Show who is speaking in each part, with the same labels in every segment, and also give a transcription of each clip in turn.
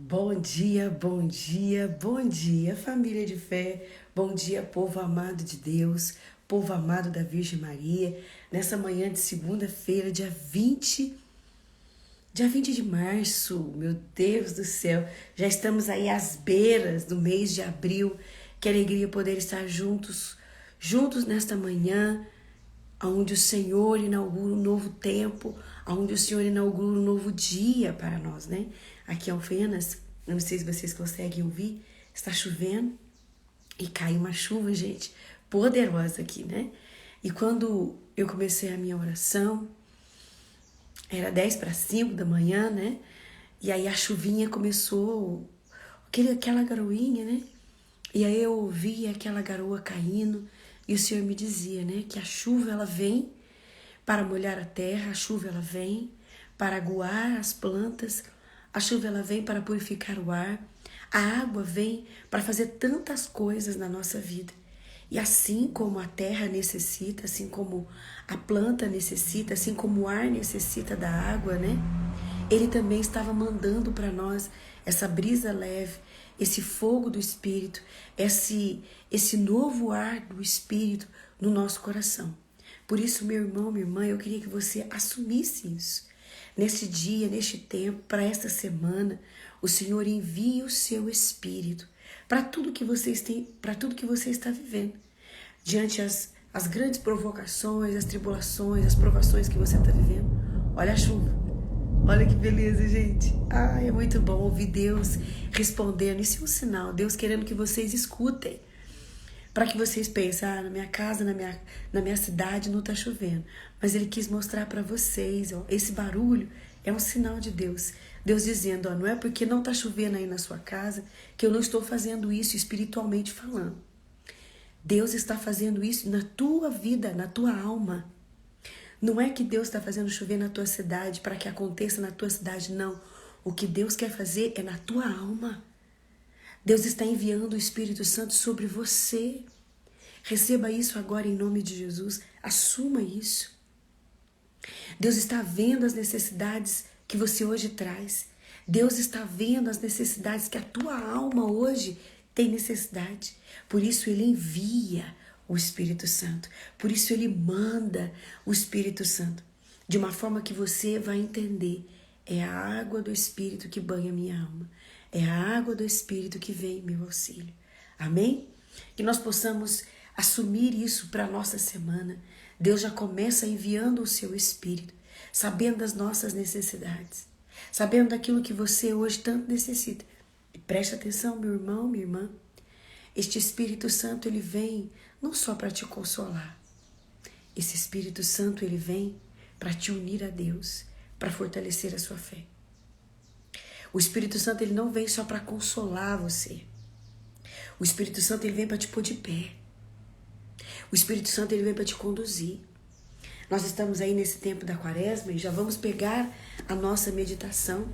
Speaker 1: Bom dia, bom dia, bom dia, família de fé. Bom dia, povo amado de Deus, povo amado da Virgem Maria. Nessa manhã de segunda-feira, dia 20 de março, meu Deus do céu, já estamos aí às beiras do mês de abril. Que alegria poder estar juntos nesta manhã, onde o Senhor inaugura um novo tempo, onde o Senhor inaugura um novo dia para nós, né? Aqui em Alfenas, não sei se vocês conseguem ouvir, está chovendo e cai uma chuva, gente, poderosa aqui, né? E quando eu comecei a minha oração, era 10 para 5 da manhã, né? E aí a chuvinha começou, aquela garoinha, né? E aí eu ouvia aquela garoa caindo e o Senhor me dizia, né? Que a chuva ela vem para molhar a terra, a chuva ela vem para aguar as plantas, a chuva ela vem para purificar o ar, a água vem para fazer tantas coisas na nossa vida. E assim como a terra necessita, assim como a planta necessita, assim como o ar necessita da água, né? Ele também estava mandando para nós essa brisa leve, esse fogo do Espírito, esse novo ar do Espírito no nosso coração. Por isso, meu irmão, minha irmã, eu queria que você assumisse isso. Neste dia, neste tempo, para esta semana, o Senhor envia o seu Espírito para tudo que vocês têm, para tudo que você está vivendo. Diante as grandes provocações, as tribulações, as provações que você está vivendo. Olha a chuva. Olha que beleza, gente. É muito bom ouvir Deus respondendo. Isso é um sinal. Deus querendo que vocês escutem. Para que vocês pensem, na minha casa, na minha cidade não está chovendo. Mas Ele quis mostrar para vocês, esse barulho é um sinal de Deus. Deus dizendo, não é porque não está chovendo aí na sua casa que eu não estou fazendo isso espiritualmente falando. Deus está fazendo isso na tua vida, na tua alma. Não é que Deus está fazendo chover na tua cidade para que aconteça na tua cidade, não. O que Deus quer fazer é na tua alma. Deus está enviando o Espírito Santo sobre você. Receba isso agora em nome de Jesus. Assuma isso. Deus está vendo as necessidades que você hoje traz. Deus está vendo as necessidades que a tua alma hoje tem necessidade. Por isso Ele envia o Espírito Santo. Por isso Ele manda o Espírito Santo. De uma forma que você vai entender. É a água do Espírito que banha minha alma. É a água do Espírito que vem em meu auxílio. Amém? Que nós possamos assumir isso para a nossa semana. Deus já começa enviando o seu Espírito, sabendo das nossas necessidades, sabendo daquilo que você hoje tanto necessita. E preste atenção, meu irmão, minha irmã. Este Espírito Santo, ele vem não só para te consolar. Esse Espírito Santo, ele vem para te unir a Deus, para fortalecer a sua fé. O Espírito Santo, ele não vem só para consolar você. O Espírito Santo, ele vem para te pôr de pé. O Espírito Santo, ele vem para te conduzir. Nós estamos aí nesse tempo da Quaresma e já vamos pegar a nossa meditação.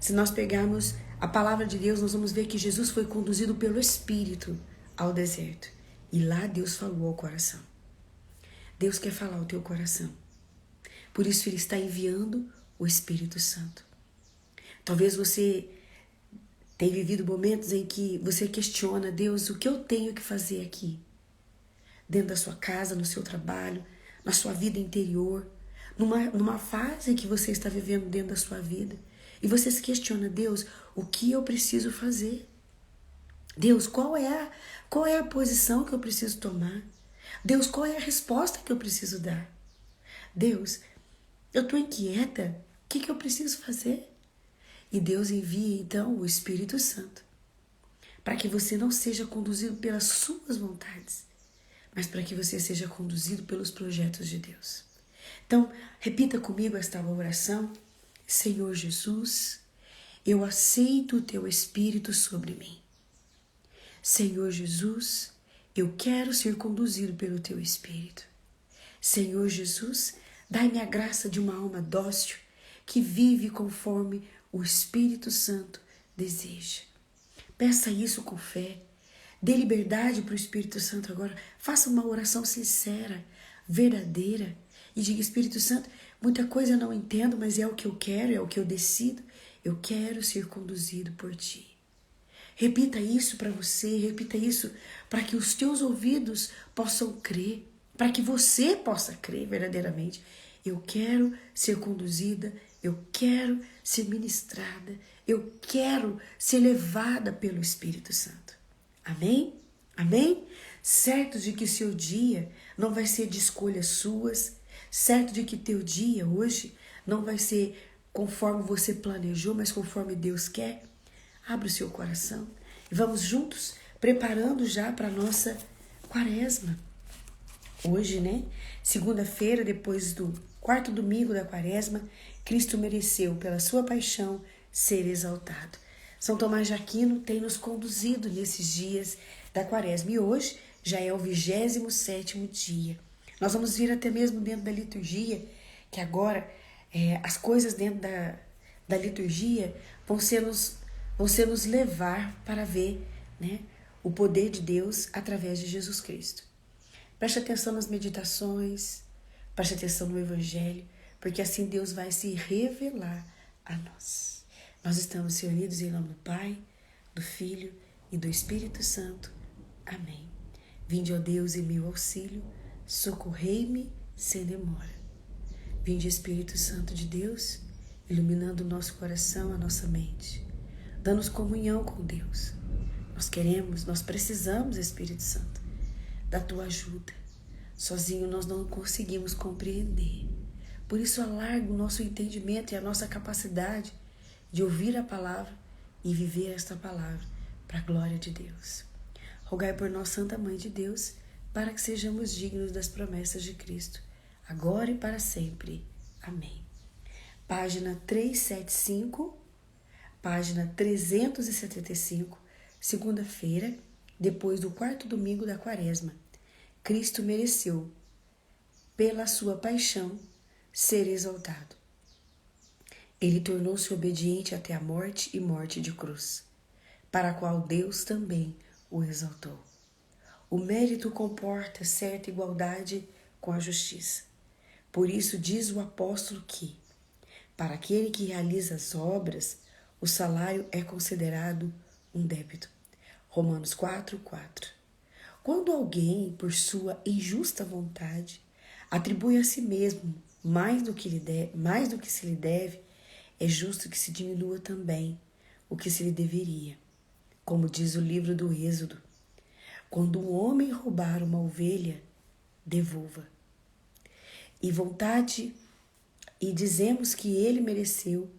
Speaker 1: Se nós pegarmos a palavra de Deus, nós vamos ver que Jesus foi conduzido pelo Espírito ao deserto. E lá Deus falou ao coração. Deus quer falar ao teu coração. Por isso Ele está enviando o Espírito Santo. Talvez você tenha vivido momentos em que você questiona, Deus, o que eu tenho que fazer aqui? Dentro da sua casa, no seu trabalho, na sua vida interior, numa fase que você está vivendo dentro da sua vida. E você se questiona, Deus, o que eu preciso fazer? Deus, qual é a posição que eu preciso tomar? Deus, qual é a resposta que eu preciso dar? Deus, eu estou inquieta, o que eu preciso fazer? E Deus envia então o Espírito Santo para que você não seja conduzido pelas suas vontades, mas para que você seja conduzido pelos projetos de Deus. Então, repita comigo esta oração. Senhor Jesus, eu aceito o Teu Espírito sobre mim. Senhor Jesus, eu quero ser conduzido pelo Teu Espírito. Senhor Jesus, dai-me a graça de uma alma dócil que vive conforme o Espírito Santo deseja. Peça isso com fé. Dê liberdade para o Espírito Santo agora. Faça uma oração sincera, verdadeira. E diga, Espírito Santo, muita coisa eu não entendo, mas é o que eu quero, é o que eu decido. Eu quero ser conduzido por ti. Repita isso para você, repita isso para que os teus ouvidos possam crer, para que você possa crer verdadeiramente. Eu quero ser conduzida, eu quero ser ministrada, eu quero ser levada pelo Espírito Santo. Amém? Amém? Certo de que seu dia não vai ser de escolhas suas, certo de que teu dia hoje não vai ser conforme você planejou, mas conforme Deus quer. Abra o seu coração e vamos juntos preparando já para a nossa quaresma. Hoje, né? Segunda-feira, depois do quarto domingo da quaresma, Cristo mereceu, pela sua paixão, ser exaltado. São Tomás de Aquino tem nos conduzido nesses dias da quaresma e hoje já é o 27º dia. Nós vamos vir até mesmo dentro da liturgia, que agora as coisas dentro da liturgia vão ser nos levar para ver, né, o poder de Deus através de Jesus Cristo. Preste atenção nas meditações, preste atenção no Evangelho, porque assim Deus vai se revelar a nós. Nós estamos reunidos em nome do Pai, do Filho e do Espírito Santo. Amém. Vinde, ó Deus, em meu auxílio, socorrei-me sem demora. Vinde, Espírito Santo de Deus, iluminando o nosso coração, a nossa mente, dando-nos comunhão com Deus. Nós precisamos, Espírito Santo, da tua ajuda. Sozinho nós não conseguimos compreender. Por isso alarga o nosso entendimento e a nossa capacidade de ouvir a palavra e viver esta palavra para a glória de Deus. Rogai por nós, Santa Mãe de Deus, para que sejamos dignos das promessas de Cristo, agora e para sempre. Amém. Página 375, página 375, segunda-feira, depois do quarto domingo da quaresma. Cristo mereceu, pela sua paixão, ser exaltado. Ele tornou-se obediente até a morte e morte de cruz, para a qual Deus também o exaltou. O mérito comporta certa igualdade com a justiça. Por isso diz o apóstolo que, para aquele que realiza as obras, o salário é considerado um débito. Romanos 4:4. Quando alguém, por sua injusta vontade, atribui a si mesmo mais do que se lhe deve, é justo que se diminua também o que se lhe deveria. Como diz o livro do Êxodo, quando um homem roubar uma ovelha, devolva. E dizemos que ele mereceu,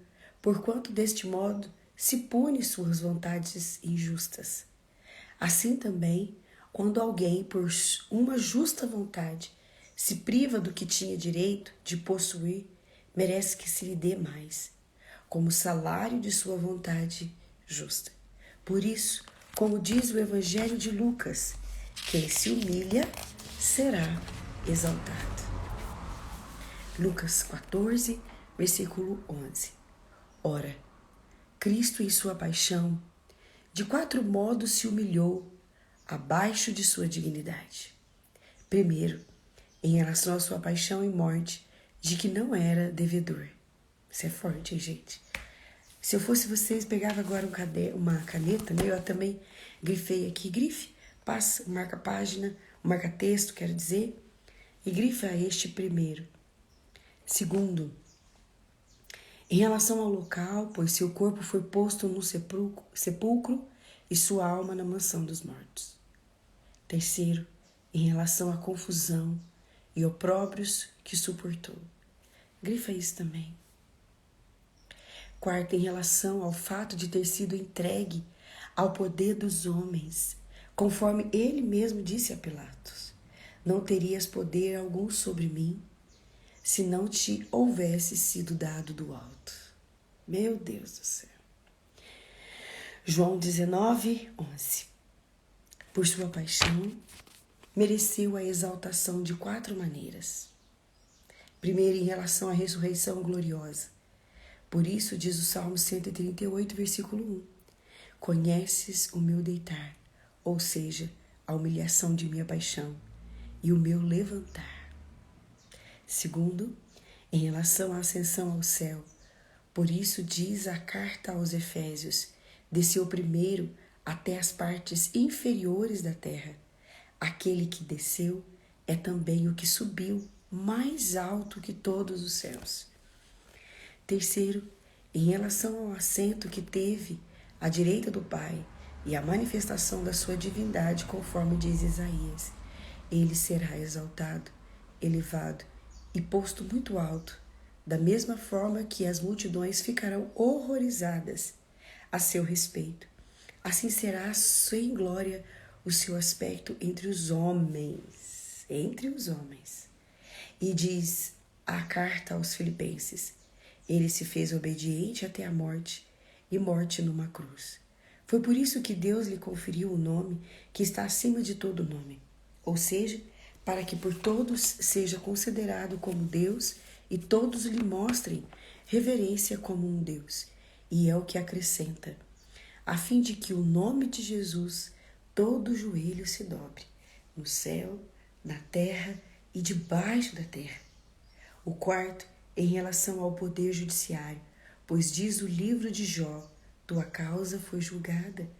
Speaker 1: porquanto deste modo se pune suas vontades injustas. Assim também, quando alguém, por uma justa vontade, se priva do que tinha direito de possuir, merece que se lhe dê mais, como salário de sua vontade justa. Por isso, como diz o Evangelho de Lucas, quem se humilha será exaltado. Lucas 14, versículo 11. Ora, Cristo em sua paixão, de 4 modos se humilhou abaixo de sua dignidade. Primeiro, em relação à sua paixão e morte, de que não era devedor. Isso é forte, hein, gente? Se eu fosse vocês, pegava agora uma caneta, né? Eu também grifei aqui. Grife, passa, marca página, marca texto, quero dizer, e grifa este primeiro. Segundo, em relação ao local, pois seu corpo foi posto no sepulcro e sua alma na mansão dos mortos. Terceiro, em relação à confusão e opróbrios que suportou. Grifa isso também. Quarto, em relação ao fato de ter sido entregue ao poder dos homens, conforme ele mesmo disse a Pilatos: não terias poder algum sobre mim, se não te houvesse sido dado do alto. Meu Deus do céu. João 19, 11. Por sua paixão, mereceu a exaltação de 4 maneiras. Primeiro, em relação à ressurreição gloriosa. Por isso, diz o Salmo 138, versículo 1. Conheces o meu deitar, ou seja, a humilhação de minha paixão, e o meu levantar. Segundo, em relação à ascensão ao céu, Por isso diz a carta aos Efésios: desceu primeiro até as partes inferiores da terra. Aquele que desceu é também o que subiu mais alto que todos os céus. Terceiro, em relação ao assento que teve à direita do Pai e à manifestação da sua divindade, conforme diz Isaías, ele será exaltado, elevado e posto muito alto, da mesma forma que as multidões ficarão horrorizadas a seu respeito. Assim será sem glória o seu aspecto entre os homens. Entre os homens. E diz a carta aos Filipenses: ele se fez obediente até a morte, e morte numa cruz. Foi por isso que Deus lhe conferiu o nome que está acima de todo nome, ou seja, para que por todos seja considerado como Deus e todos lhe mostrem reverência como um Deus. E é o que acrescenta, a fim de que o nome de Jesus todo joelho se dobre, no céu, na terra e debaixo da terra. O quarto, em relação ao poder judiciário, pois diz o livro de Jó: tua causa foi julgada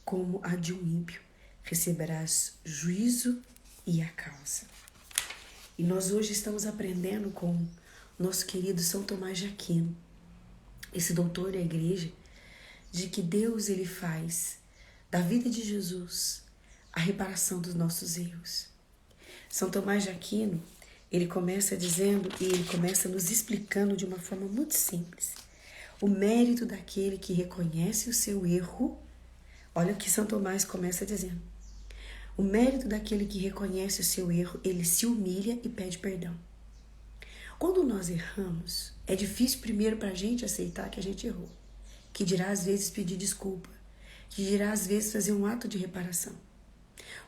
Speaker 1: como a de um ímpio, receberás juízo e a causa. E nós hoje estamos aprendendo com nosso querido São Tomás de Aquino, esse doutor da igreja, de que Deus ele faz da vida de Jesus a reparação dos nossos erros. São Tomás de Aquino, ele começa dizendo e ele começa nos explicando de uma forma muito simples o mérito daquele que reconhece o seu erro. Olha o que São Tomás começa dizendo. O mérito daquele que reconhece o seu erro, ele se humilha e pede perdão. Quando nós erramos, é difícil primeiro para a gente aceitar que a gente errou, que dirá às vezes pedir desculpa, que dirá às vezes fazer um ato de reparação.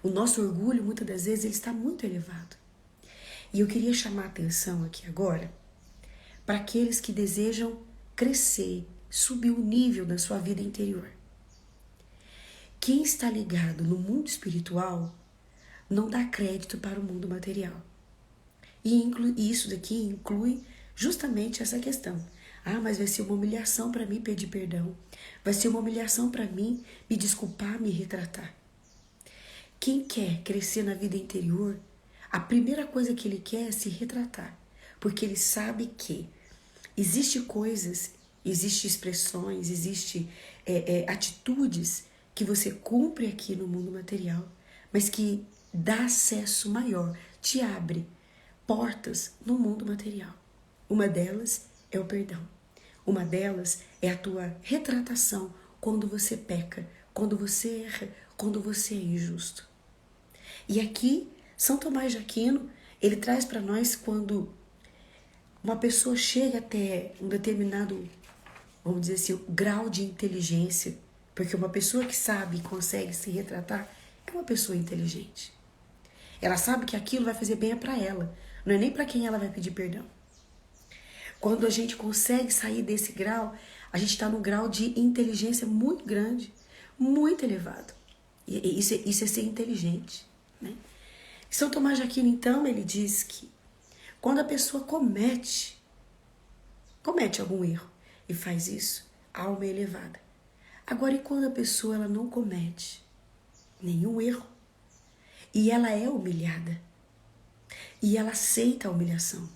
Speaker 1: O nosso orgulho, muitas das vezes, ele está muito elevado. E eu queria chamar a atenção aqui agora para aqueles que desejam crescer, subir o nível da sua vida interior. Quem está ligado no mundo espiritual não dá crédito para o mundo material. E isso daqui inclui justamente essa questão. Ah, mas vai ser uma humilhação para mim pedir perdão. Vai ser uma humilhação para mim me desculpar, me retratar. Quem quer crescer na vida interior, a primeira coisa que ele quer é se retratar. Porque ele sabe que existem coisas, existem expressões, existem atitudes que você cumpre aqui no mundo material, mas que dá acesso maior, te abre portas no mundo material. Uma delas é o perdão. Uma delas é a tua retratação quando você peca, quando você erra, quando você é injusto. E aqui, São Tomás de Aquino, ele traz para nós quando uma pessoa chega até um determinado, vamos dizer assim, grau de inteligência, porque uma pessoa que sabe e consegue se retratar é uma pessoa inteligente. Ela sabe que aquilo vai fazer bem para ela, não é nem para quem ela vai pedir perdão. Quando a gente consegue sair desse grau, a gente está num grau de inteligência muito grande, muito elevado. E isso é ser inteligente, né? São Tomás de Aquino, então, ele diz que quando a pessoa comete algum erro e faz isso, a alma é elevada. Agora, e quando a pessoa ela não comete nenhum erro e ela é humilhada e ela aceita a humilhação?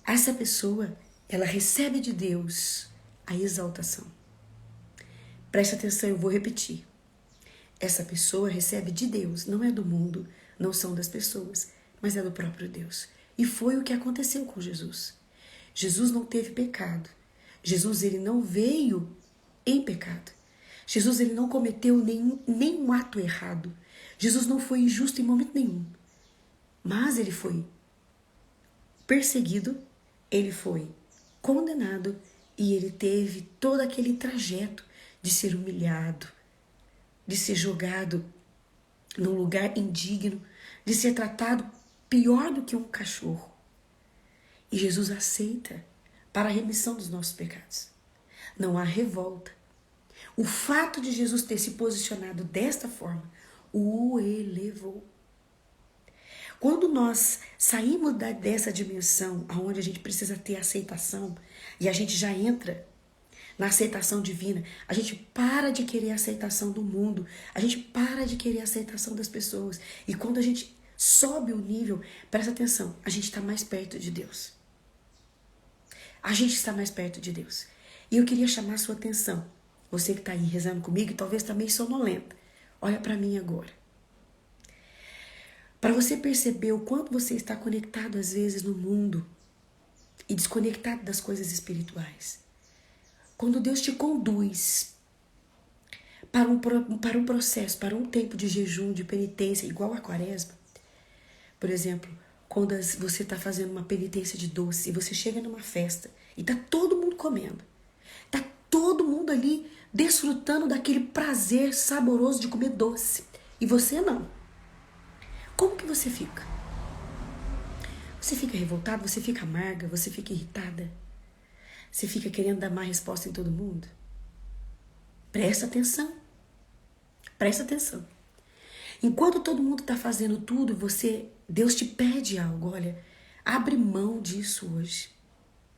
Speaker 1: Essa pessoa, ela recebe de Deus a exaltação. Preste atenção, eu vou repetir. Essa pessoa recebe de Deus, não é do mundo, não são das pessoas, mas é do próprio Deus. E foi o que aconteceu com Jesus. Jesus não teve pecado. Jesus, ele não veio em pecado. Jesus, ele não cometeu nenhum ato errado. Jesus não foi injusto em momento nenhum. Mas ele foi perseguido, ele foi condenado e ele teve todo aquele trajeto de ser humilhado, de ser jogado num lugar indigno, de ser tratado pior do que um cachorro. E Jesus aceita para a remissão dos nossos pecados. Não há revolta. O fato de Jesus ter se posicionado desta forma o elevou. Quando nós saímos dessa dimensão onde a gente precisa ter aceitação, E a gente já entra na aceitação divina. A gente para de querer a aceitação do mundo. A gente para de querer a aceitação das pessoas. E quando a gente sobe o nível, presta atenção, a gente está mais perto de Deus. A gente está mais perto de Deus. E eu queria chamar a sua atenção. Você que está aí rezando comigo e talvez está meio sonolenta. Olha para mim agora. Para você perceber o quanto você está conectado às vezes no mundo e desconectado das coisas espirituais. Quando Deus te conduz para um processo, para um tempo de jejum, de penitência, igual a Quaresma. Por exemplo, quando você está fazendo uma penitência de doce e você chega numa festa e está todo mundo comendo. Está todo mundo ali desfrutando daquele prazer saboroso de comer doce. E você não. Como que você fica? Você fica revoltado, você fica amarga, você fica irritada? Você fica querendo dar má resposta em todo mundo? Presta atenção. Presta atenção. Enquanto todo mundo está fazendo tudo, Deus te pede algo. Olha, abre mão disso hoje.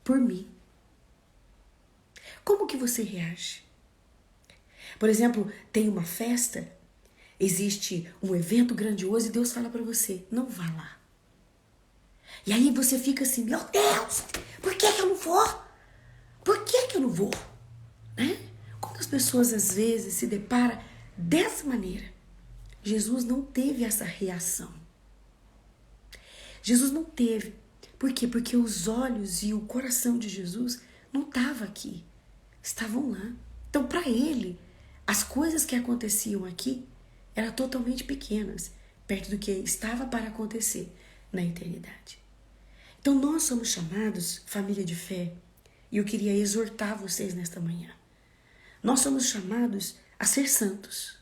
Speaker 1: Por mim. Como que você reage? Por exemplo, tem uma festa, existe um evento grandioso e Deus fala para você, não vá lá. E aí você fica assim, meu Deus, por que eu não vou? Por que eu não vou? Né? Quando as pessoas às vezes se deparam dessa maneira, Jesus não teve essa reação. Jesus não teve. Por quê? Porque os olhos e o coração de Jesus não estavam aqui. Estavam lá. Então, para ele, as coisas que aconteciam aqui eram totalmente pequenas, perto do que estava para acontecer na eternidade. Então, nós somos chamados, família de fé, e eu queria exortar vocês nesta manhã. Nós somos chamados a ser santos.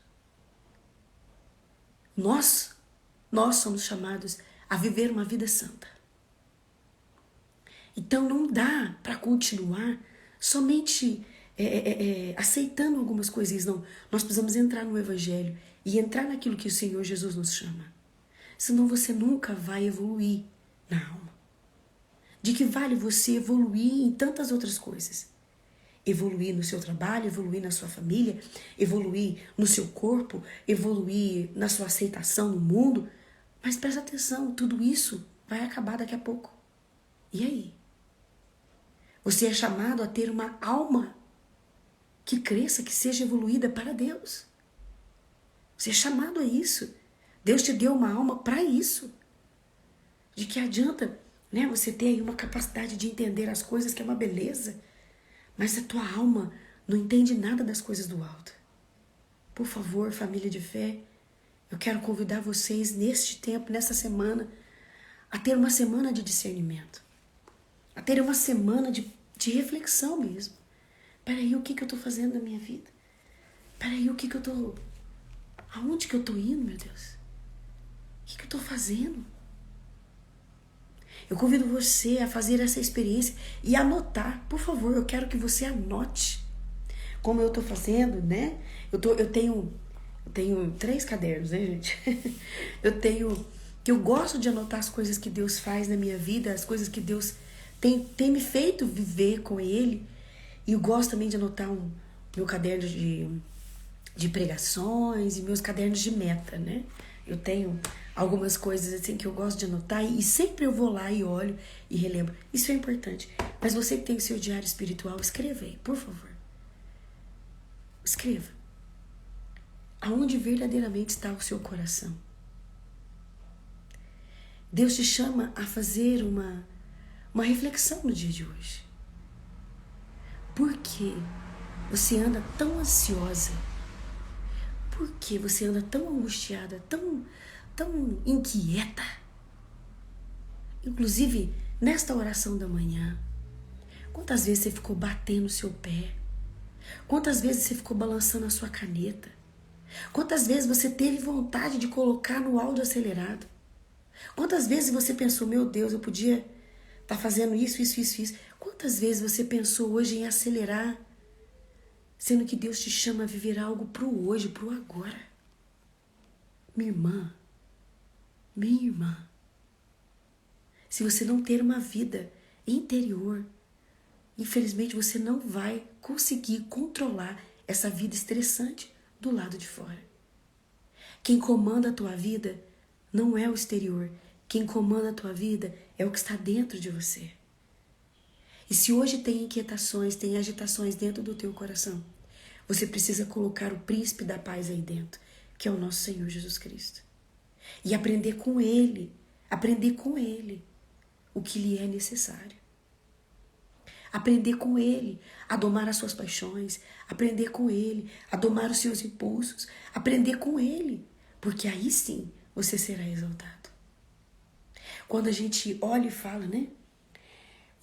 Speaker 1: Nós somos chamados a viver uma vida santa. Então não dá para continuar somente aceitando algumas coisinhas, não. Nós precisamos entrar no Evangelho e entrar naquilo que o Senhor Jesus nos chama. Senão você nunca vai evoluir na alma. De que vale você evoluir em tantas outras coisas? Evoluir no seu trabalho, evoluir na sua família, evoluir no seu corpo, evoluir na sua aceitação no mundo. Mas presta atenção, tudo isso vai acabar daqui a pouco. E aí? Você é chamado a ter uma alma que cresça, que seja evoluída para Deus. Você é chamado a isso. Deus te deu uma alma para isso. De que adianta, né, você ter aí uma capacidade de entender as coisas, que é uma beleza, mas a tua alma não entende nada das coisas do alto. Por favor, família de fé, eu quero convidar vocês neste tempo, nessa semana, a ter uma semana de discernimento. A ter uma semana de reflexão mesmo. Peraí, o que eu estou fazendo na minha vida? Peraí, aonde que eu estou indo, meu Deus? O que eu estou fazendo? Eu convido você a fazer essa experiência e anotar. Por favor, eu quero que você anote. Como eu estou fazendo, né? Eu tenho 3 cadernos, né, gente? Que eu gosto de anotar as coisas que Deus faz na minha vida, as coisas que Deus tem me feito viver com Ele. E eu gosto também de anotar meu caderno de pregações e meus cadernos de meta, né? Eu tenho algumas coisas assim que eu gosto de anotar e sempre eu vou lá e olho e relembro. Isso é importante. Mas você que tem o seu diário espiritual, escreva aí, por favor. Escreva. Aonde verdadeiramente está o seu coração? Deus te chama a fazer uma reflexão no dia de hoje. Por que você anda tão ansiosa? Por que você anda tão angustiada, tão inquieta? Inclusive, nesta oração da manhã, quantas vezes você ficou batendo o seu pé? Quantas vezes você ficou balançando a sua caneta? Quantas vezes você teve vontade de colocar no áudio acelerado? Quantas vezes você pensou, meu Deus, eu podia estar fazendo isso. Quantas vezes você pensou hoje em acelerar, sendo que Deus te chama a viver algo pro hoje, pro agora? Minha irmã, se você não ter uma vida interior infelizmente você não vai conseguir controlar essa vida estressante do lado de fora. Quem comanda a tua vida não é o exterior. Quem comanda a tua vida é o que está dentro de você. E se hoje tem inquietações, tem agitações dentro do teu coração, você precisa colocar o príncipe da paz aí dentro, que é o nosso Senhor Jesus Cristo. E aprender com Ele o que lhe é necessário. Aprender com Ele a domar as suas paixões, aprender com Ele a domar os seus impulsos, aprender com Ele, porque aí sim você será exaltado. Quando a gente olha e fala, né?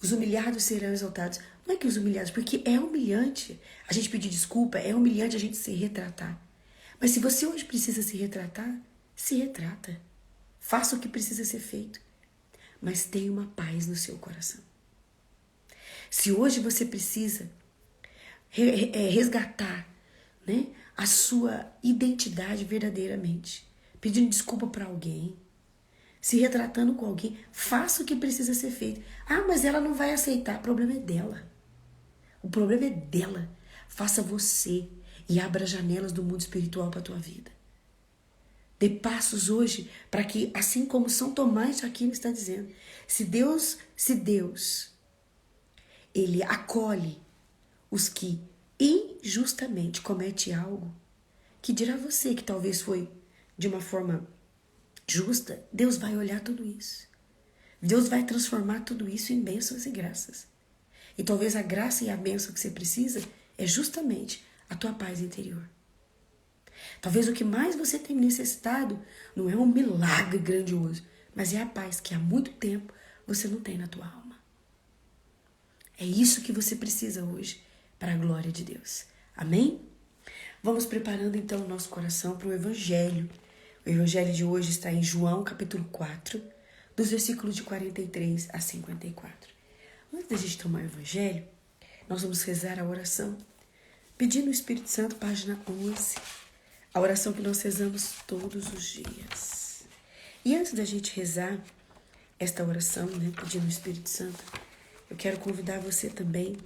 Speaker 1: Os humilhados serão exaltados. Não é que os humilhados, porque é humilhante a gente pedir desculpa, é humilhante a gente se retratar. Mas se você hoje precisa se retratar, se retrata. Faça o que precisa ser feito. Mas tenha uma paz no seu coração. Se hoje você precisa resgatar, né, a sua identidade verdadeiramente, pedindo desculpa para alguém, se retratando com alguém, faça o que precisa ser feito. Ah, mas ela não vai aceitar. O problema é dela. O problema é dela. Faça você e abra janelas do mundo espiritual para a tua vida. Dê passos hoje para que, assim como São Tomás Aquino está dizendo, se Deus, Ele acolhe os que injustamente cometem algo, que dirá você que talvez foi de uma forma justa, Deus vai olhar tudo isso. Deus vai transformar tudo isso em bênçãos e graças. E talvez a graça e a bênção que você precisa é justamente a tua paz interior. Talvez o que mais você tem necessitado não é um milagre grandioso, mas é a paz que há muito tempo você não tem na tua alma. É isso que você precisa hoje para a glória de Deus. Amém? Vamos preparando então o nosso coração para o Evangelho. O Evangelho de hoje está em João capítulo 4, dos versículos de 43 a 54. Antes da gente tomar o Evangelho, nós vamos rezar a oração, pedindo o Espírito Santo, página 11, a oração que nós rezamos todos os dias. E antes da gente rezar esta oração, né, pedindo o Espírito Santo, eu quero convidar você também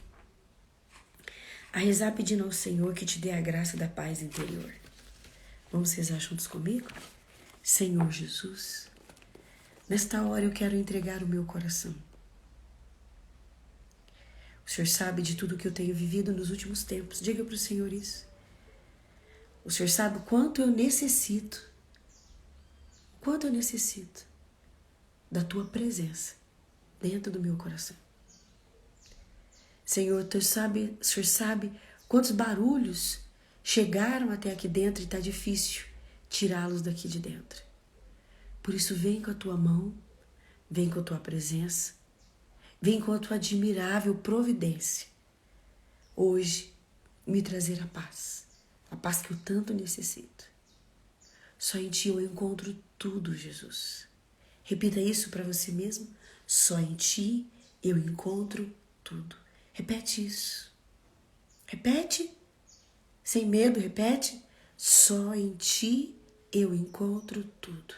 Speaker 1: a rezar pedindo ao Senhor que te dê a graça da paz interior. Vamos rezar juntos comigo? Senhor Jesus, nesta hora eu quero entregar o meu coração. O Senhor sabe de tudo que eu tenho vivido nos últimos tempos. Diga para o Senhor isso. O Senhor sabe o quanto eu necessito da Tua presença dentro do meu coração. Senhor, o Senhor sabe quantos barulhos chegaram até aqui dentro e está difícil tirá-los daqui de dentro. Por isso, vem com a Tua mão, vem com a Tua presença, vem com a Tua admirável providência. Hoje, me trazer a paz que eu tanto necessito. Só em Ti eu encontro tudo, Jesus. Repita isso para você mesmo. Só em Ti eu encontro tudo. Repete isso. Repete. Sem medo, repete. Só em Ti eu encontro tudo.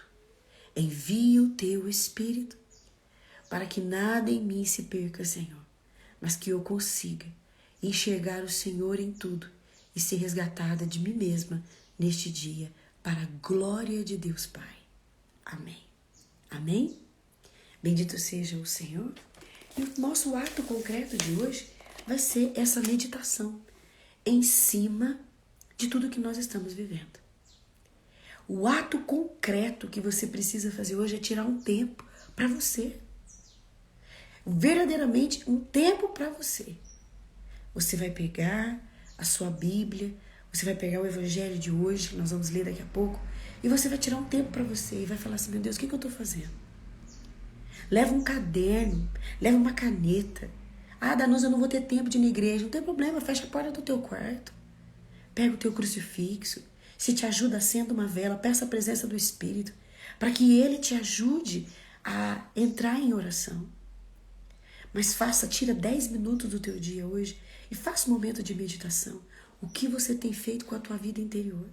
Speaker 1: Envia o Teu Espírito para que nada em mim se perca, Senhor, mas que eu consiga enxergar o Senhor em tudo e ser resgatada de mim mesma neste dia, para a glória de Deus Pai. Amém. Amém? Bendito seja o Senhor. E o nosso ato concreto de hoje vai ser essa meditação em cima de tudo que nós estamos vivendo. O ato concreto que você precisa fazer hoje é tirar um tempo para você. Verdadeiramente um tempo para você. Você vai pegar a sua Bíblia, você vai pegar o Evangelho de hoje, que nós vamos ler daqui a pouco, e você vai tirar um tempo para você e vai falar assim, meu Deus, o que eu estou fazendo? Leva um caderno, leva uma caneta. Ah, Danusa, eu não vou ter tempo de ir na igreja. Não tem problema, fecha a porta do teu quarto. Pega o teu crucifixo. Se te ajuda, acenda uma vela, peça a presença do Espírito, para que Ele te ajude a entrar em oração. Mas tira 10 minutos do teu dia hoje e faça um momento de meditação. O que você tem feito com a tua vida interior?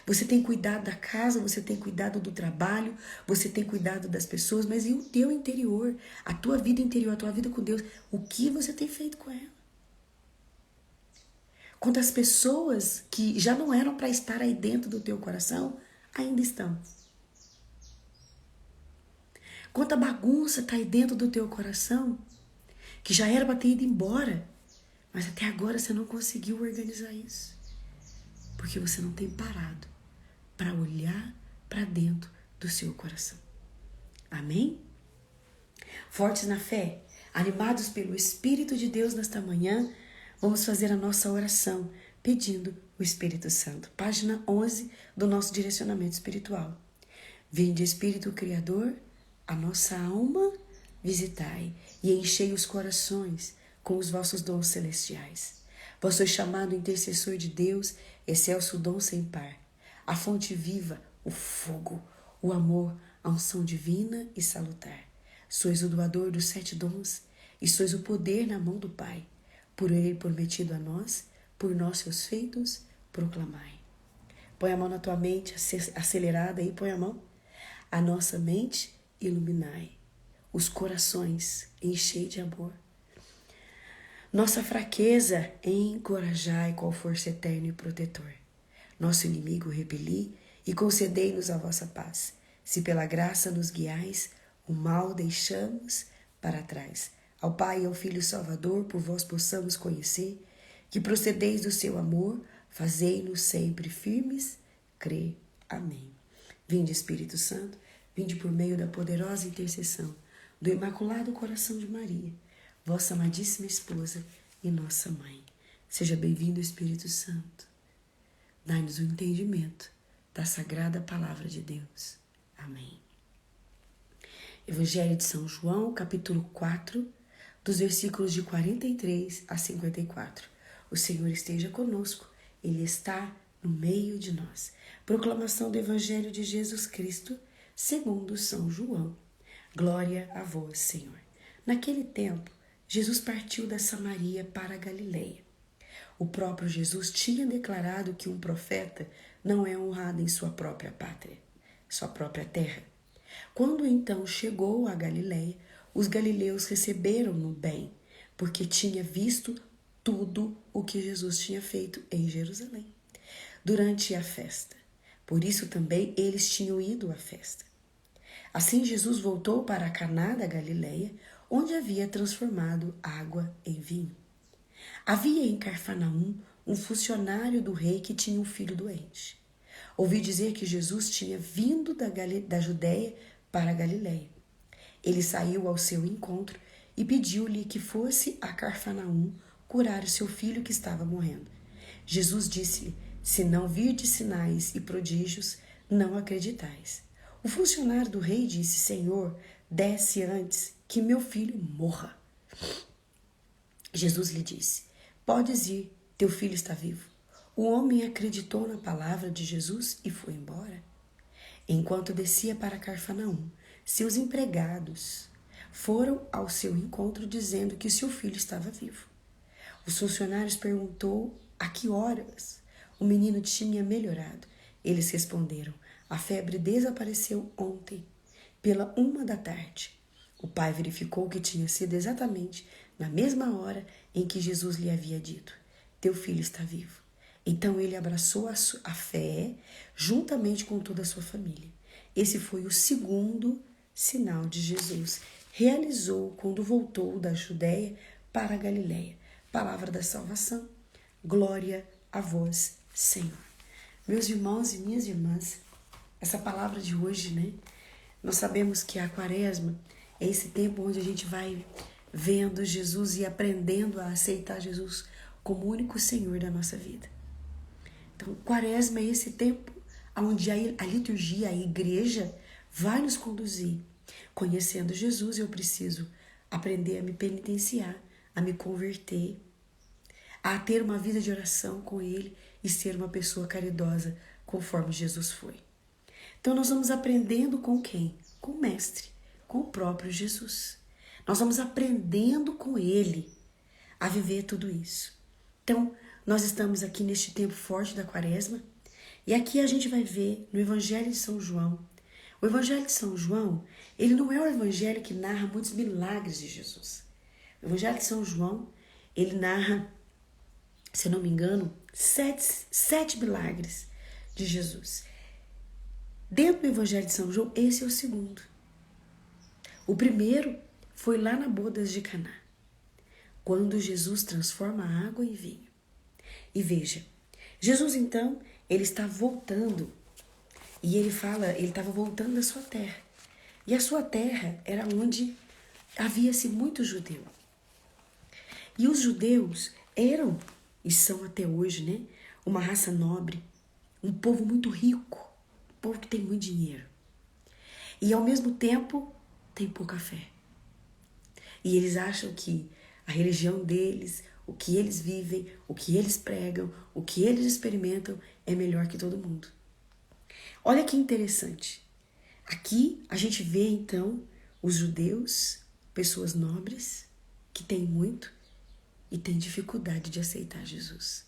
Speaker 1: Você tem cuidado da casa, você tem cuidado do trabalho, você tem cuidado das pessoas, mas e o teu interior, a tua vida interior, a tua vida com Deus, o que você tem feito com ela? Quantas pessoas que já não eram para estar aí dentro do teu coração, ainda estão. Quanta bagunça está aí dentro do teu coração, que já era para ter ido embora, mas até agora você não conseguiu organizar isso. Porque você não tem parado para olhar para dentro do seu coração. Amém? Fortes na fé, animados pelo Espírito de Deus nesta manhã, vamos fazer a nossa oração pedindo o Espírito Santo. Página 11 do nosso direcionamento espiritual. Vinde, Espírito Criador, a nossa alma visitai e enchei os corações com os vossos dons celestiais. Vós sois chamado intercessor de Deus, excelso dom sem par, a fonte viva, o fogo, o amor, a unção divina e salutar. Sois o doador dos 7 dons e sois o poder na mão do Pai. Por ele prometido a nós, por nós seus feitos, proclamai. Põe a mão na tua mente acelerada aí, põe a mão. A nossa mente iluminai, os corações enchei de amor. Nossa fraqueza encorajai qual força eterno e protetor. Nosso inimigo repeli e concedei-nos a vossa paz. Se pela graça nos guiais, o mal deixamos para trás. Ao Pai e ao Filho Salvador, por vós possamos conhecer, que procedeis do seu amor, fazei-nos sempre firmes, crer. Amém. Vinde, Espírito Santo, vinde por meio da poderosa intercessão do Imaculado Coração de Maria, vossa amadíssima esposa e nossa mãe. Seja bem-vindo, Espírito Santo. Dai-nos o entendimento da sagrada palavra de Deus. Amém. Evangelho de São João, capítulo 4, dos versículos de 43 a 54. O Senhor esteja conosco, Ele está no meio de nós. Proclamação do Evangelho de Jesus Cristo, segundo São João. Glória a vós, Senhor. Naquele tempo, Jesus partiu da Samaria para a Galileia. O próprio Jesus tinha declarado que um profeta não é honrado em sua própria pátria, sua própria terra. Quando então chegou a Galileia, os galileus receberam-no bem, porque tinha visto tudo o que Jesus tinha feito em Jerusalém, durante a festa. Por isso também eles tinham ido à festa. Assim Jesus voltou para Caná da Galileia, onde havia transformado água em vinho. Havia em Cafarnaum um funcionário do rei que tinha um filho doente. Ouvi dizer que Jesus tinha vindo da Judéia para a Galileia. Ele saiu ao seu encontro e pediu-lhe que fosse a Cafarnaum curar o seu filho que estava morrendo. Jesus disse-lhe: se não virdes sinais e prodígios, não acreditais. O funcionário do rei disse: Senhor, desce antes que meu filho morra. Jesus lhe disse: podes ir, teu filho está vivo. O homem acreditou na palavra de Jesus e foi embora. Enquanto descia para Cafarnaum, seus empregados foram ao seu encontro dizendo que seu filho estava vivo. Os funcionários perguntou a que horas o menino tinha melhorado. Eles responderam: a febre desapareceu ontem, pela 1h. O pai verificou que tinha sido exatamente na mesma hora em que Jesus lhe havia dito: teu filho está vivo. Então ele abraçou a fé juntamente com toda a sua família. Esse foi o segundo sinal de Jesus. Realizou quando voltou da Judéia para a Galileia. Palavra da salvação. Glória a vós, Senhor. Meus irmãos e minhas irmãs, essa palavra de hoje, né? Nós sabemos que a Quaresma é esse tempo onde a gente vai vendo Jesus e aprendendo a aceitar Jesus como o único Senhor da nossa vida. Então, Quaresma é esse tempo onde a liturgia, a igreja, vai nos conduzir. Conhecendo Jesus, eu preciso aprender a me penitenciar, a me converter, a ter uma vida de oração com Ele e ser uma pessoa caridosa, conforme Jesus foi. Então, nós vamos aprendendo com quem? Com o Mestre, com o próprio Jesus. Nós vamos aprendendo com Ele a viver tudo isso. Então, nós estamos aqui neste tempo forte da Quaresma E aqui a gente vai ver no Evangelho de São João. O Evangelho de São João, ele não é o evangelho que narra muitos milagres de Jesus. O Evangelho de São João, ele narra, se eu não me engano, sete milagres de Jesus. Dentro do Evangelho de São João, esse é o segundo. O primeiro foi lá na bodas de Caná, quando Jesus transforma a água em vinho. E veja, Jesus então, ele está voltando, e ele estava voltando da sua terra. E a sua terra era onde havia-se muito judeu. E os judeus eram, e são até hoje, né, uma raça nobre, um povo muito rico, um povo que tem muito dinheiro. E ao mesmo tempo tem pouca fé. E eles acham que a religião deles, o que eles vivem, o que eles pregam, o que eles experimentam é melhor que todo mundo. Olha que interessante. Aqui a gente vê então os judeus, pessoas nobres, que têm muito e têm dificuldade de aceitar Jesus.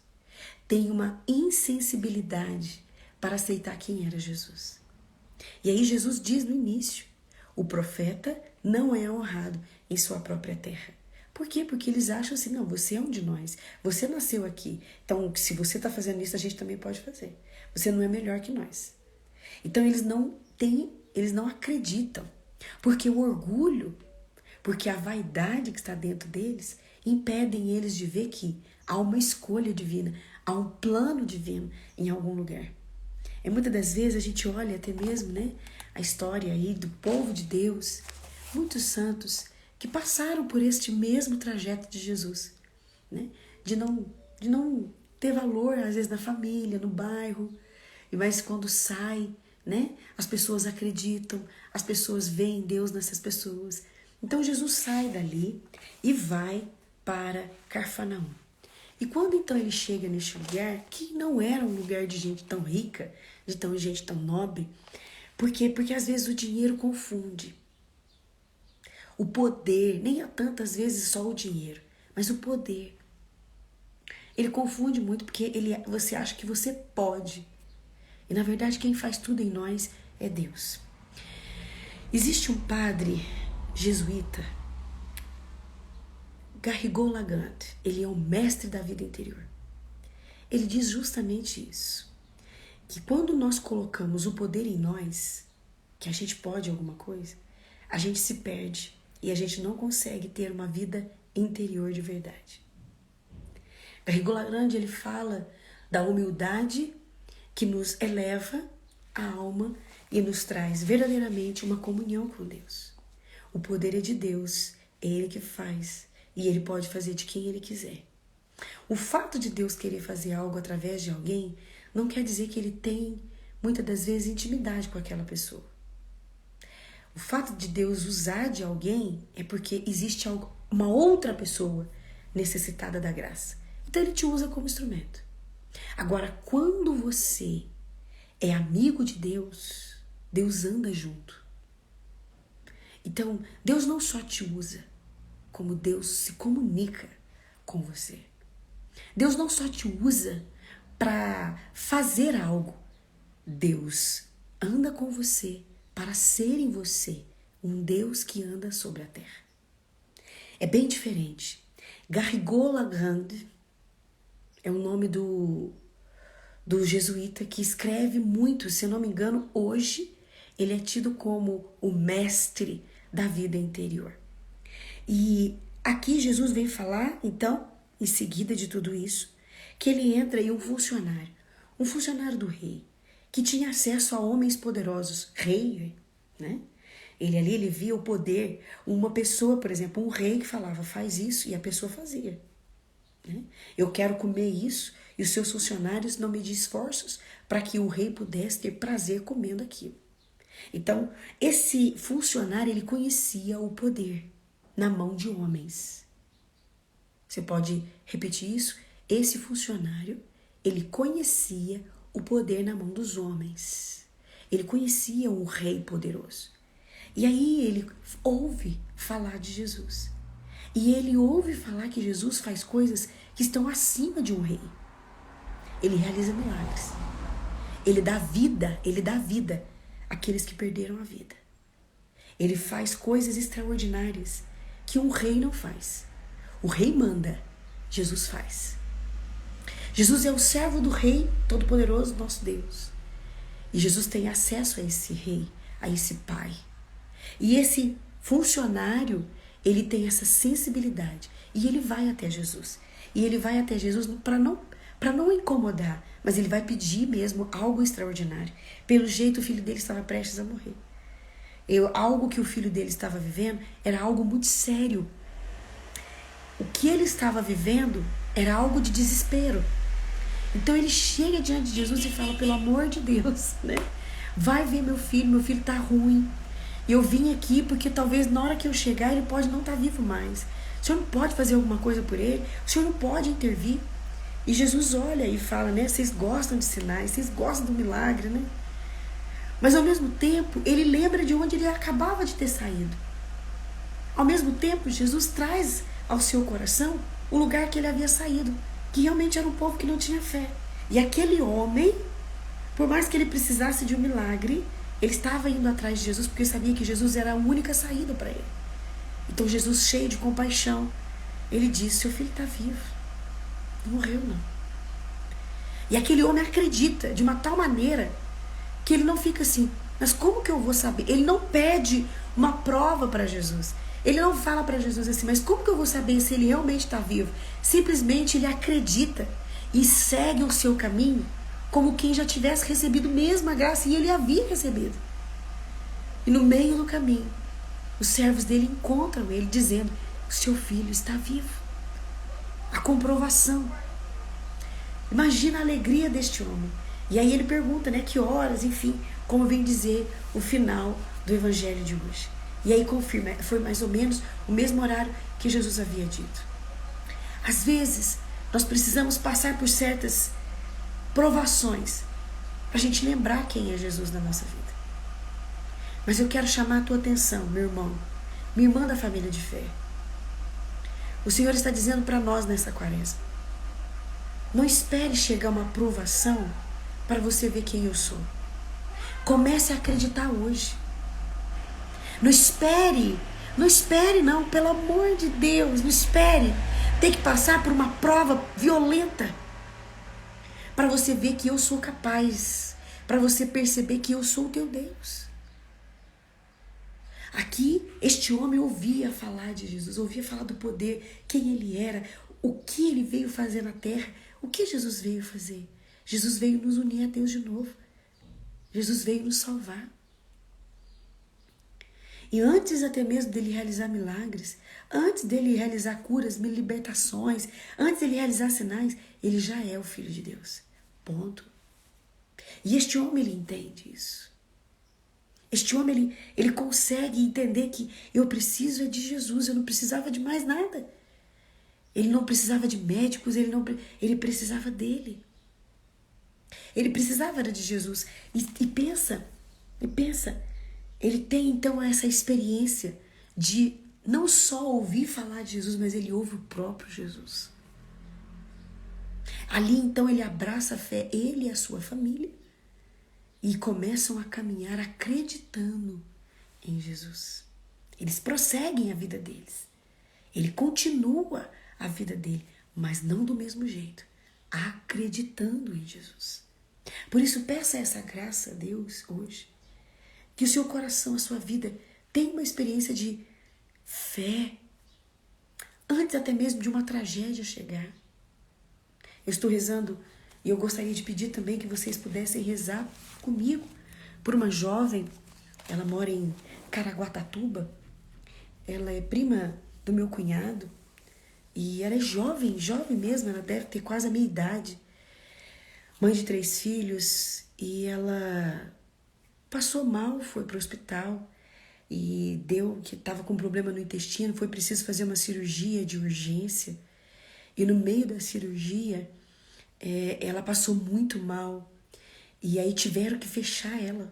Speaker 1: Tem uma insensibilidade para aceitar quem era Jesus. E aí Jesus diz no início, o profeta não é honrado em sua própria terra. Por quê? Porque eles acham assim, não, você é um de nós, você nasceu aqui, então se você está fazendo isso, a gente também pode fazer. Você não é melhor que nós. Então eles não acreditam, porque o orgulho, porque a vaidade que está dentro deles, impedem eles de ver que há uma escolha divina, há um plano divino em algum lugar. E muitas das vezes a gente olha até mesmo, né, a história aí do povo de Deus, muitos santos que passaram por este mesmo trajeto de Jesus, né, de não ter valor às vezes na família, no bairro, mas quando sai, né, as pessoas acreditam, as pessoas veem Deus nessas pessoas. Então Jesus sai dali e vai para Cafarnaum. E quando então ele chega neste lugar, que não era um lugar de gente tão rica, de gente tão nobre, por quê? Porque às vezes o dinheiro confunde. O poder, nem é tantas vezes só o dinheiro, mas o poder. Ele confunde muito porque você acha que você pode. E na verdade quem faz tudo em nós é Deus. Existe um padre jesuíta, Garrigou-Lagand, ele é o mestre da vida interior. Ele diz justamente isso, que quando nós colocamos o poder em nós, que a gente pode alguma coisa, a gente se perde e a gente não consegue ter uma vida interior de verdade. Garrigou-Lagand, ele fala da humildade que nos eleva a alma e nos traz verdadeiramente uma comunhão com Deus. O poder é de Deus, é Ele que faz, e Ele pode fazer de quem Ele quiser. O fato de Deus querer fazer algo através de alguém não quer dizer que Ele tem, muitas das vezes, intimidade com aquela pessoa. O fato de Deus usar de alguém é porque existe uma outra pessoa necessitada da graça. Então Ele te usa como instrumento. Agora, quando você é amigo de Deus, Deus anda junto. Então, Deus não só te usa, como Deus se comunica com você. Deus não só te usa para fazer algo. Deus anda com você para ser em você um Deus que anda sobre a terra. É bem diferente. Garrigou-Lagand é o nome do jesuíta que escreve muito, se eu não me engano, hoje ele é tido como o mestre da vida interior. E aqui Jesus vem falar, então, em seguida de tudo isso, que ele entra em um funcionário do rei, que tinha acesso a homens poderosos, rei, né? Ele via o poder, uma pessoa, por exemplo, um rei que falava, faz isso, e a pessoa fazia. Né? Eu quero comer isso, e os seus funcionários não mediam esforços para que o rei pudesse ter prazer comendo aquilo. Então, esse funcionário, ele conhecia o poder na mão de homens. Você pode repetir isso? Esse funcionário, ele conhecia o poder na mão dos homens. Ele conhecia um rei poderoso. E aí ele ouve falar de Jesus. E ele ouve falar que Jesus faz coisas que estão acima de um rei. Ele realiza milagres. Ele dá vida àqueles que perderam a vida. Ele faz coisas extraordinárias que um rei não faz. O rei manda, Jesus faz. Jesus é o servo do rei todo-poderoso, nosso Deus. E Jesus tem acesso a esse rei, a esse pai. E esse funcionário, ele tem essa sensibilidade. E ele vai até Jesus. E ele vai até Jesus para não incomodar, mas ele vai pedir mesmo algo extraordinário. Pelo jeito, o filho dele estava prestes a morrer. Algo que o filho dele estava vivendo era algo muito sério. O que ele estava vivendo era algo de desespero. Então ele chega diante de Jesus e fala, pelo amor de Deus, né? Vai ver meu filho está ruim. Eu vim aqui porque talvez na hora que eu chegar ele pode não estar vivo mais. O senhor não pode fazer alguma coisa por ele? O senhor não pode intervir? E Jesus olha e fala, né? Vocês gostam de sinais, vocês gostam do milagre, né? Mas ao mesmo tempo, ele lembra de onde ele acabava de ter saído. Ao mesmo tempo, Jesus traz ao seu coração o lugar que ele havia saído, que realmente era um povo que não tinha fé. E aquele homem, por mais que ele precisasse de um milagre, ele estava indo atrás de Jesus porque sabia que Jesus era a única saída para ele. Então Jesus, cheio de compaixão, ele disse, seu filho está vivo, não morreu não. E aquele homem acredita de uma tal maneira que ele não fica assim, mas como que eu vou saber? Ele não pede uma prova para Jesus. Ele não fala para Jesus assim, mas como que eu vou saber se ele realmente está vivo? Simplesmente ele acredita e segue o seu caminho como quem já tivesse recebido mesmo a graça, e ele havia recebido. E no meio do caminho, os servos dele encontram ele dizendo, o seu filho está vivo. A comprovação. Imagina a alegria deste homem. E aí ele pergunta, né, que horas, enfim, como vem dizer o final do evangelho de hoje. E aí confirma, foi mais ou menos o mesmo horário que Jesus havia dito. Às vezes, nós precisamos passar por certas provações para a gente lembrar quem é Jesus na nossa vida. Mas eu quero chamar a tua atenção, meu irmão, minha irmã da família de fé. O Senhor está dizendo para nós nessa quaresma, não espere chegar uma provação para você ver quem eu sou. Comece a acreditar hoje. Não espere não, pelo amor de Deus, não espere ter que passar por uma prova violenta para você ver que eu sou capaz, para você perceber que eu sou o teu Deus. Aqui, este homem ouvia falar de Jesus, ouvia falar do poder, quem ele era, o que ele veio fazer na terra, o que Jesus veio fazer. Jesus veio nos unir a Deus de novo. Jesus veio nos salvar. E antes até mesmo dele realizar milagres, antes dele realizar curas, libertações, antes dele realizar sinais, ele já é o Filho de Deus. Ponto. E este homem, ele entende isso. Este homem, ele consegue entender que eu preciso é de Jesus, eu não precisava de mais nada. Ele não precisava de médicos, ele precisava dele. Ele precisava era de Jesus. E pensa, ele tem então essa experiência de não só ouvir falar de Jesus, mas ele ouve o próprio Jesus. Ali então ele abraça a fé, ele e a sua família, e começam a caminhar acreditando em Jesus. Eles prosseguem a vida deles. Ele continua a vida dele, mas não do mesmo jeito, acreditando em Jesus. Por isso, peça essa graça a Deus hoje, que o seu coração, a sua vida, tenha uma experiência de fé, antes até mesmo de uma tragédia chegar. Eu estou rezando e eu gostaria de pedir também que vocês pudessem rezar comigo por uma jovem. Ela mora em Caraguatatuba, ela é prima do meu cunhado e ela é jovem mesmo, ela deve ter quase a minha idade, mãe de 3 filhos, e ela passou mal, foi para o hospital e deu que estava com problema no intestino, foi preciso fazer uma cirurgia de urgência. E no meio da cirurgia, ela passou muito mal. E aí tiveram que fechar ela.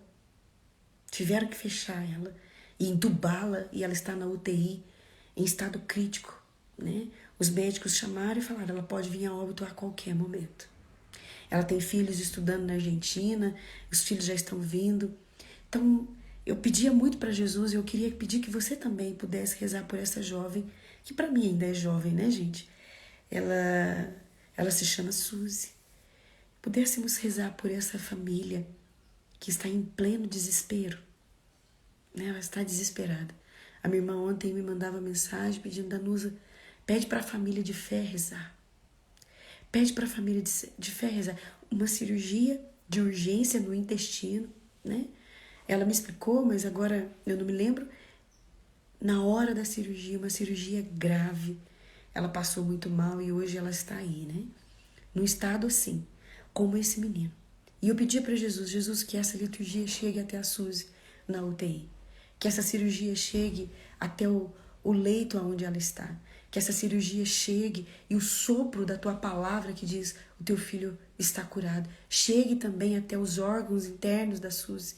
Speaker 1: E entubá-la. E ela está na UTI, em estado crítico, né? Os médicos chamaram e falaram, ela pode vir a óbito a qualquer momento. Ela tem filhos estudando na Argentina, os filhos já estão vindo. Então, eu pedia muito para Jesus e eu queria pedir que você também pudesse rezar por essa jovem, que para mim ainda é jovem, né, gente? Ela se chama Suzy. Pudéssemos rezar por essa família que está em pleno desespero, né? Ela está desesperada. A minha irmã ontem me mandava mensagem pedindo: Danusa, pede para a família de fé rezar. Pede para a família de fé rezar. Uma cirurgia de urgência no intestino, né? Ela me explicou, mas agora eu não me lembro. Na hora da cirurgia, uma cirurgia grave. Ela passou muito mal e hoje ela está aí, né? Num estado assim, como esse menino. E eu pedi para Jesus: Jesus, que essa liturgia chegue até a Suzy na UTI. Que essa cirurgia chegue até o leito onde ela está. Que essa cirurgia chegue e o sopro da tua palavra que diz: o teu filho está curado, chegue também até os órgãos internos da Suzy.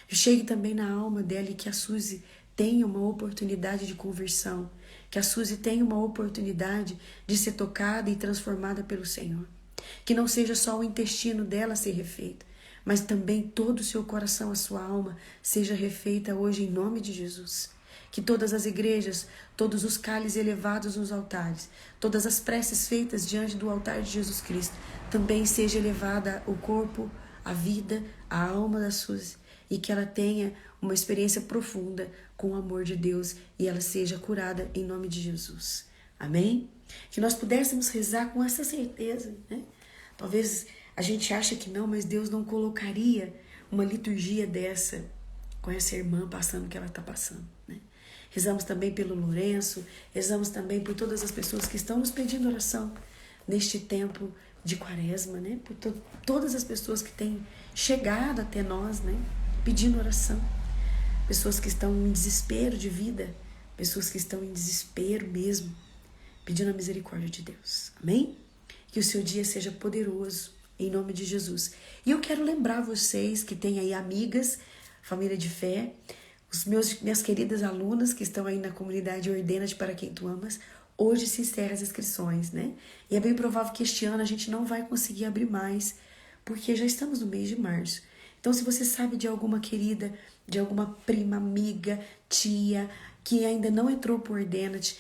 Speaker 1: Chegue também na alma dela e que a Suzy tenha uma oportunidade de conversão. Que a Suzy tenha uma oportunidade de ser tocada e transformada pelo Senhor. Que não seja só o intestino dela ser refeito, mas também todo o seu coração, a sua alma, seja refeita hoje em nome de Jesus. Que todas as igrejas, todos os cálices elevados nos altares, todas as preces feitas diante do altar de Jesus Cristo, também seja elevada o corpo, a vida, a alma da Suzy, e que ela tenha uma experiência profunda com o amor de Deus e ela seja curada em nome de Jesus. Amém? Que nós pudéssemos rezar com essa certeza, né? Talvez a gente ache que não, mas Deus não colocaria uma liturgia dessa com essa irmã passando o que ela está passando, né? Rezamos também pelo Lourenço, rezamos também por todas as pessoas que estão nos pedindo oração neste tempo de quaresma, né? Por todas as pessoas que têm chegado até nós, né? Pedindo oração. Pessoas que estão em desespero de vida, pessoas que estão em desespero mesmo, pedindo a misericórdia de Deus. Amém? Que o seu dia seja poderoso, em nome de Jesus. E eu quero lembrar vocês que têm aí amigas, família de fé, minhas queridas alunas que estão aí na comunidade Ordena-te para quem tu amas, hoje se encerra as inscrições, né? E é bem provável que este ano a gente não vai conseguir abrir mais, porque já estamos no mês de março. Então, se você sabe de alguma querida, de alguma prima, amiga, tia, que ainda não entrou por Ordena-te,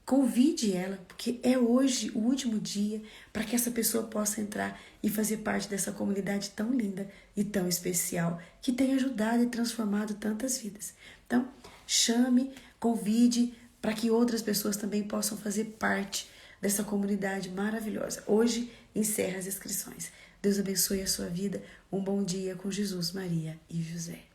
Speaker 1: convide ela, porque é hoje o último dia para que essa pessoa possa entrar e fazer parte dessa comunidade tão linda e tão especial, que tem ajudado e transformado tantas vidas. Então, chame, convide para que outras pessoas também possam fazer parte dessa comunidade maravilhosa. Hoje encerra as inscrições. Deus abençoe a sua vida. Um bom dia com Jesus, Maria e José.